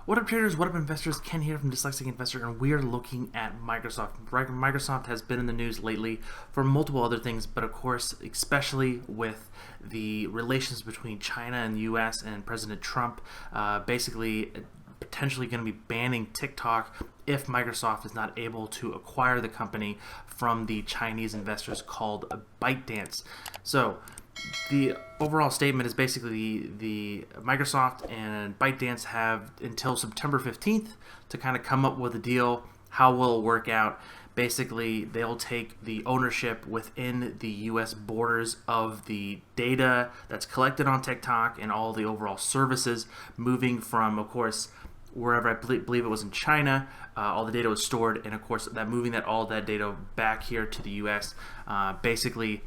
What up, traders? What up, investors? Ken here from Dyslexic Investor, and we are looking at Microsoft. Microsoft has been in the news lately for multiple other things, but of course, especially with the relations between China and the U.S. and President Trump, basically potentially going to be banning TikTok if Microsoft is not able to acquire the company from the Chinese investors called ByteDance. So the overall statement is basically the Microsoft and ByteDance have until September 15th to kind of come up with a deal. How will it work out? Basically, they'll take the ownership within the U.S. borders of the data that's collected on TikTok and all the overall services, moving from, of course, wherever I believe it was in China, all the data was stored, and of course, moving all that data back here to the U.S. Basically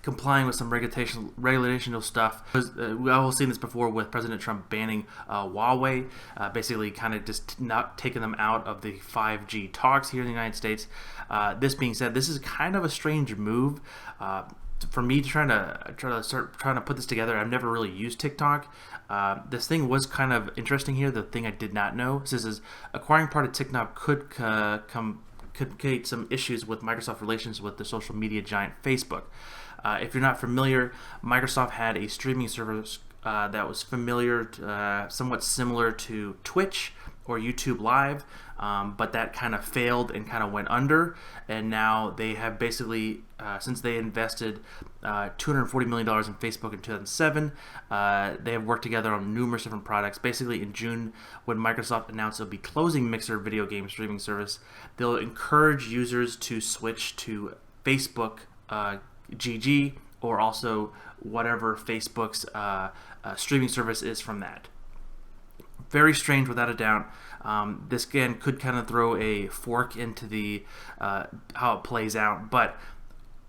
complying with some regulational stuff. We've all seen this before with President Trump banning Huawei, basically kind of just not taking them out of the 5G talks here in the United States. This being said, this is kind of a strange move. For me to try to put this together, I've never really used TikTok. This thing was kind of interesting here. The thing I did not know, this is acquiring part of TikTok could create some issues with Microsoft relations with the social media giant Facebook. If you're not familiar, Microsoft had a streaming service that was somewhat similar to Twitch or YouTube Live, but that kind of failed and kind of went under. And now they have basically, since they invested $240 million in Facebook in 2007, they have worked together on numerous different products. Basically, in June, when Microsoft announced they'll be closing Mixer video game streaming service, they'll encourage users to switch to Facebook GG, or also whatever Facebook's streaming service is from that. Very strange, without a doubt. This again could kind of throw a fork into the how it plays out, but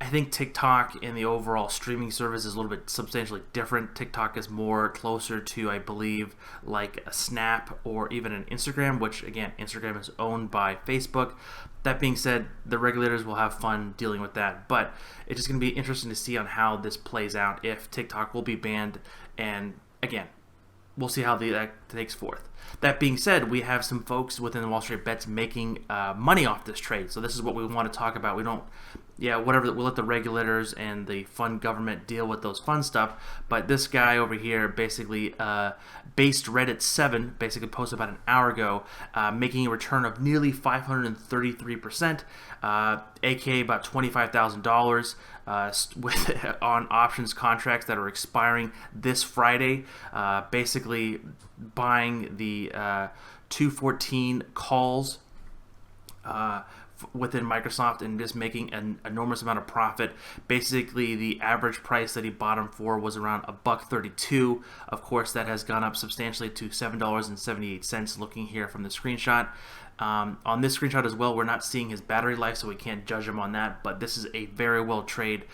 I think TikTok in the overall streaming service is a little bit substantially different. TikTok is more closer to, I believe, like a Snap or even an Instsgram, which again, Instsgram is owned by Facebook. That being said, the regulators will have fun dealing with that, but it's just going to be interesting to see on how this plays out, if TikTok will be banned, and again, we'll see how that takes forth. That being said, we have some folks within the Wallstreetbets making money off this trade. So this is what we want to talk about. Whatever. We'll let the regulators and the fun government deal with those fun stuff. But this guy over here basically based Reddit 7, basically posted about an hour ago, making a return of nearly 533%, aka about $25,000 on options contracts that are expiring this Friday. Basically buying the 214 calls within Microsoft and just making an enormous amount of profit. Basically, the average price that he bought them for was around $1.32. Of course, that has gone up substantially to $7.78. Looking here from the screenshot. On this screenshot as well, we're not seeing his battery life, so we can't judge him on that. But this is a very well trade,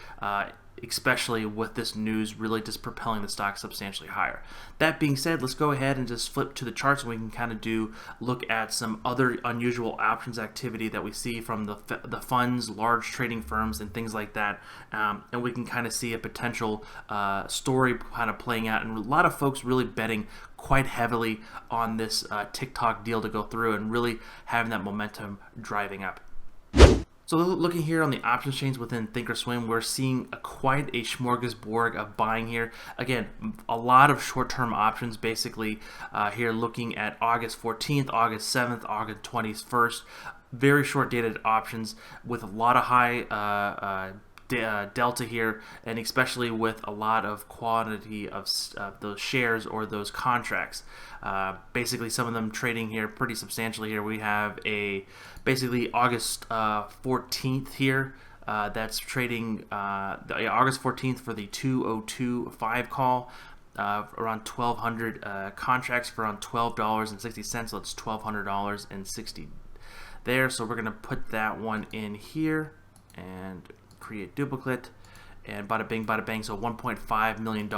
especially with this news really just propelling the stock substantially higher. That being said, let's go ahead and just flip to the charts, and we can kind of look at some other unusual options activity that we see from the funds, large trading firms, and things like that. And we can kind of see a potential story kind of playing out, and a lot of folks really betting quite heavily on this TikTok deal to go through and really having that momentum driving up. So looking here on the options chains within Thinkorswim, we're seeing quite a smorgasbord of buying here. Again, a lot of short-term options basically here, looking at August 14th, August 7th, August 21st. Very short-dated options with a lot of high delta here, and especially with a lot of quantity of those shares or those contracts. Basically, some of them trading here pretty substantially. Here we have basically August 14th here. That's trading August 14th for the 2025 call. Around 1,200 contracts for around $12.60. So it's $1,200.60 there. So we're gonna put that one in here and create duplicate, and bada bing, bada bang. So $1.5 million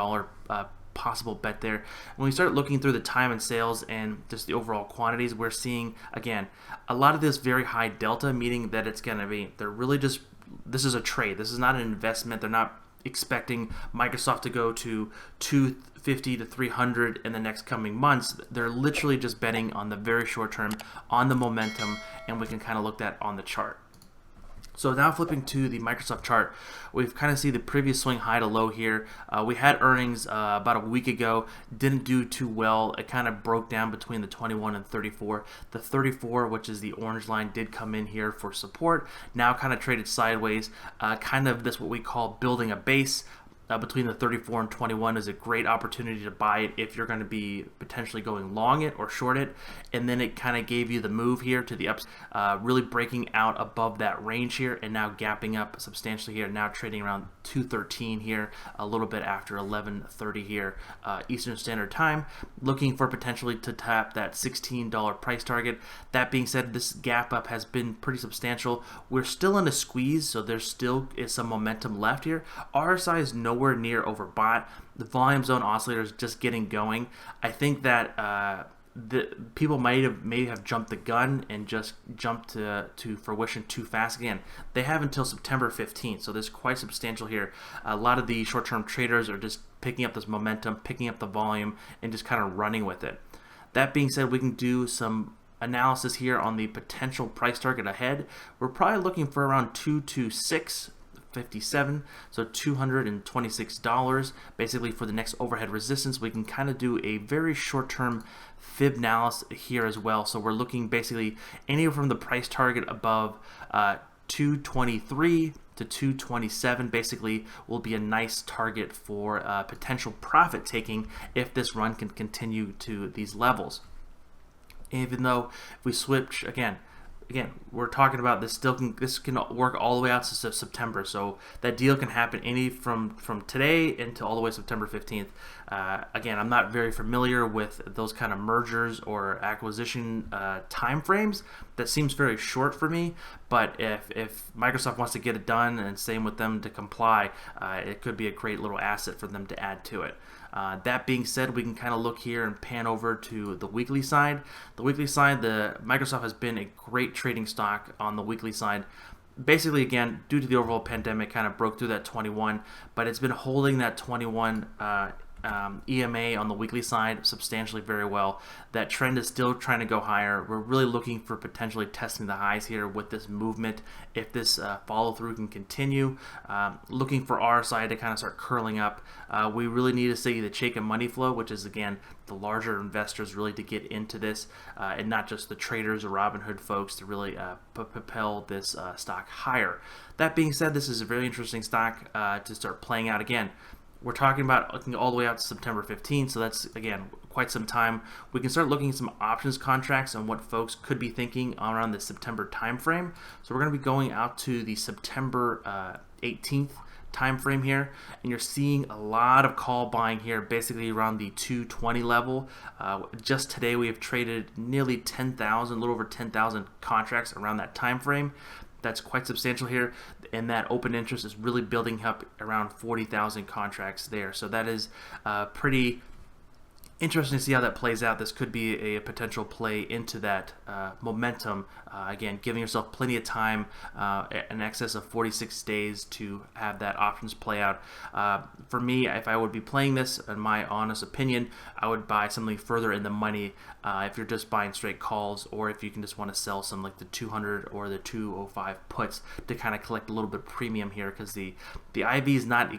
possible bet there. When we start looking through the time and sales and just the overall quantities, we're seeing again a lot of this very high delta, meaning that it's going to be, they're really just, this is a trade. This is not an investment. They're not expecting Microsoft to go to 250 to 300 in the next coming months. They're literally just betting on the very short term, on the momentum, and we can kind of look at that on the chart. So now flipping to the Microsoft chart, we've kind of see the previous swing high to low here. We had earnings about a week ago, didn't do too well. It kind of broke down between the 21 and 34. The 34, which is the orange line, did come in here for support. Now kind of traded sideways, kind of this what we call building a base. Between the 34 and 21 is a great opportunity to buy it if you're going to be potentially going long it or short it. And then it kind of gave you the move here to the ups, really breaking out above that range here and now gapping up substantially here, now trading around 213 here, a little bit after 11:30 here Eastern Standard Time, looking for potentially to tap that $16 price target. That being said, this gap up has been pretty substantial. We're still in a squeeze, so there still is some momentum left here. RSI is nowhere near overbought. The volume zone oscillator is just getting going. I think that the people may have jumped the gun and just jumped to fruition too fast. Again, they have until September 15th, so there's quite substantial here. A lot of the short-term traders are just picking up this momentum, picking up the volume, and just kind of running with it. That being said, we can do some analysis here on the potential price target ahead. We're probably looking for around 226.57, so $226 basically for the next overhead resistance. We can kind of do a very short-term fib analysis here as well. So we're looking basically anywhere from the price target above 223 to 227 basically will be a nice target for potential profit taking if this run can continue to these levels. Even though if we switch again, we're talking about this can work all the way out to September, so that deal can happen from today until all the way September 15th. Again, I'm not very familiar with those kind of mergers or acquisition time frames. That seems very short for me, but if Microsoft wants to get it done, and same with them to comply, it could be a great little asset for them to add to it. That being said, we can kind of look here and pan over to the weekly side. The weekly side, Microsoft has been a great trading stock on the weekly side. Basically, again, due to the overall pandemic, kind of broke through that 21, but it's been holding that 21 EMA on the weekly side substantially very well. That trend is still trying to go higher. We're really looking for potentially testing the highs here with this movement if this follow through can continue. Looking for RSI to kind of start curling up. We really need to see the Chaikin money flow, which is again the larger investors really to get into this, and not just the traders or Robinhood folks to really propel this stock higher. That being said, this is a very interesting stock to start playing out again. We're talking about looking all the way out to September 15th, so that's, again, quite some time. We can start looking at some options contracts and what folks could be thinking around the September timeframe. So we're going to be going out to the September 18th time frame here, and you're seeing a lot of call buying here, basically around the 220 level. Just today, we have traded nearly 10,000, a little over 10,000 contracts around that time frame. That's quite substantial here, and that open interest is really building up around 40,000 contracts there. So that is pretty interesting to see how that plays out. This could be a potential play into that momentum. Again, giving yourself plenty of time, in excess of 46 days to have that options play out. For me, if I would be playing this, in my honest opinion, I would buy something further in the money if you're just buying straight calls, or if you can just want to sell some like the 200 or the 205 puts to kind of collect a little bit of premium here, because the IV is not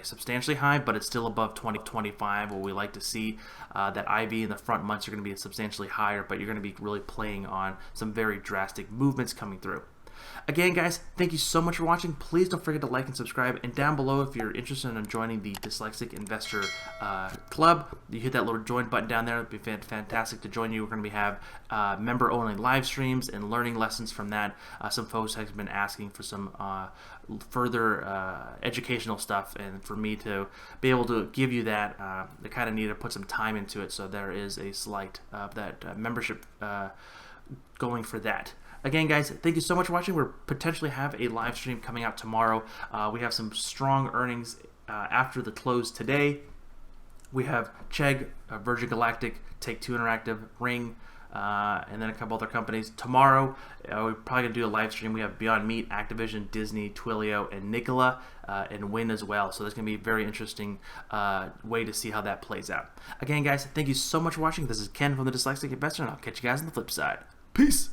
substantially high, but it's still above 2025, where we like to see that IV in the front months are going to be substantially higher, but you're going to be really playing on some very drastic movements coming through. Again, guys, thank you so much for watching. Please don't forget to like and subscribe, and down below, if you're interested in joining the Dyslexic Investor Club, you hit that little join button down there. It'd be fantastic to join you. We're going to have member-only live streams and learning lessons from that. Some folks have been asking for some further educational stuff, and for me to be able to give you that, I kind of need to put some time into it, so there is a slight membership going for that. Again, guys, thank you so much for watching. We'll potentially have a live stream coming out tomorrow. We have some strong earnings after the close today. We have Chegg, Virgin Galactic, Take-Two Interactive, Ring, and then a couple other companies. Tomorrow, we're probably going to do a live stream. We have Beyond Meat, Activision, Disney, Twilio, and Nikola, and Win as well. So that's going to be a very interesting way to see how that plays out. Again, guys, thank you so much for watching. This is Ken from The Dyslexic Investor, and I'll catch you guys on the flip side. Peace!